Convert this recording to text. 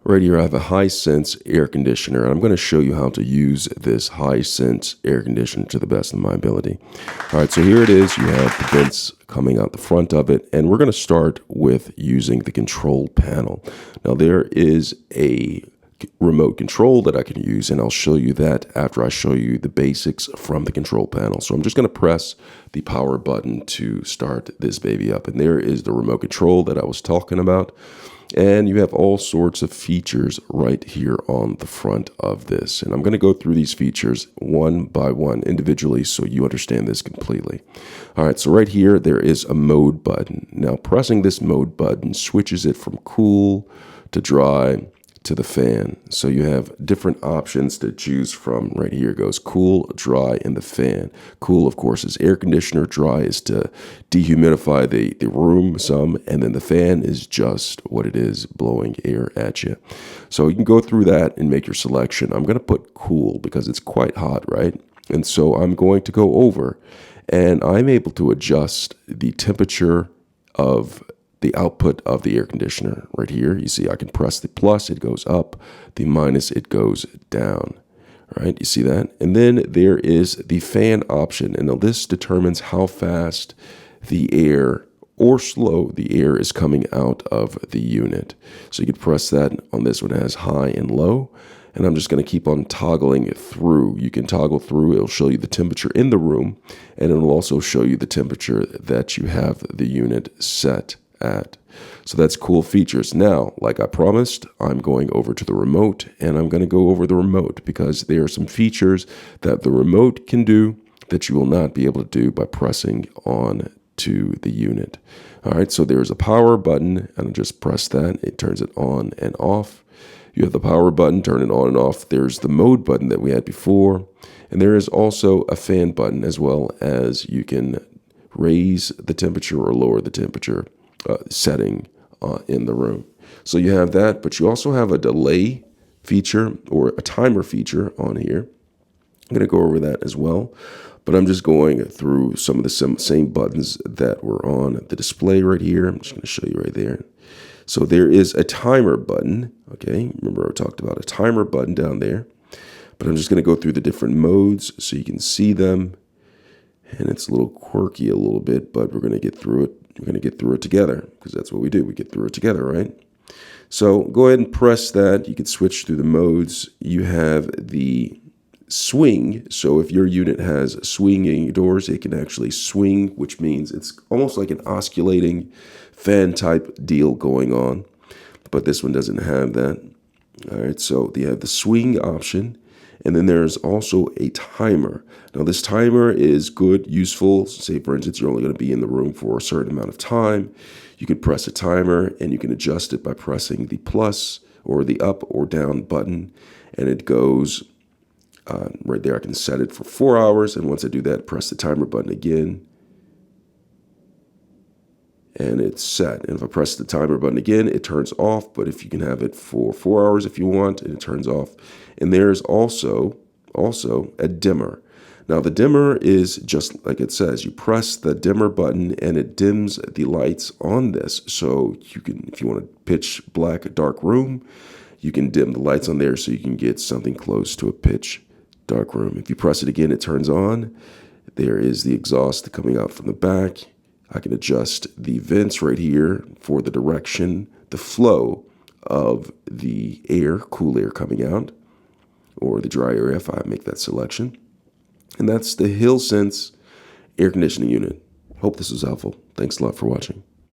Right here I have a Hisense air conditioner, and I'm going to show you how to use this Hisense air conditioner to the best of my ability. All right, so here it is. You have the vents coming out the front of it, and we're going to start with using the control panel. Now there is a remote control that I can use, and I'll show you that after I show you the basics from the control panel. So I'm just going to press the power button to start this baby up, and there is the remote control that I was talking about. And you have all sorts of features right here on the front of this. And I'm going to go through these features one by one individually so you understand this completely. All right, so right here, there is a mode button. Now, pressing this mode button switches it from cool to dry to the fan. So you have different options to choose from. Right here goes cool, dry, and the fan. Cool, of course, is air conditioner. Dry is to dehumidify the room some. And then the fan is just what it is, blowing air at you. So you can go through that and make your selection. I'm going to put cool because it's quite hot, right? And so I'm going to go over and I'm able to adjust the temperature of the output of the air conditioner. Right here, you see I can press the plus, it goes up, the minus, it goes down. All right, you see that? And then there is the fan option, and now this determines how fast the air or slow the air is coming out of the unit. So you can press that on this one. It has high and low, and I'm just going to keep on toggling it through. You can toggle through, it'll show you the temperature in the room, and it'll also show you the temperature that you have the unit set at. So that's cool features. Now, like I promised, I'm going over to the remote, and I'm going to go over the remote because there are some features that the remote can do that you will not be able to do by pressing on to the unit. All right, so there's a power button, and I just press that. It turns it on and off. You have the power button, turn it on and off. There's the mode button that we had before, and there is also a fan button, as well as you can raise the temperature or lower the temperature setting in the room. So you have that, but you also have a delay feature or a timer feature on here. I'm going to go over that as well, but I'm just going through some of the same buttons that were on the display right here. I'm just going to show you right there. So there is a timer button. Okay, remember I talked about a timer button down there, but I'm just going to go through the different modes so you can see them. And it's a little quirky a little bit, but we're going to get through it. We're going to get through it together because that's what we do. We get through it together, right? So go ahead and press that. You can switch through the modes. You have the swing. So if your unit has swinging doors, it can actually swing, which means it's almost like an oscillating fan type deal going on. But this one doesn't have that. All right, so you have the swing option. And then there's also a timer. Now this timer is good, useful. Say for instance, you're only going to be in the room for a certain amount of time. You can press a timer and you can adjust it by pressing the plus or the up or down button. And it goes right there. I can set it for 4 hours. And once I do that, press the timer button again. And it's set. And if I press the timer button again, it turns off. But if you can have it for 4 hours if you want, and it turns off. And there's also a dimmer. Now the dimmer is just like it says. You press the dimmer button and it dims the lights on this. So you can, if you want a pitch black dark room, you can dim the lights on there so you can get something close to a pitch dark room. If you press it again, it turns on. There is the exhaust coming out from the back. I can adjust the vents right here for the direction, the flow of the air, cool air coming out, or the dry air if I make that selection. And that's the Hisense air conditioning unit. Hope this was helpful. Thanks a lot for watching.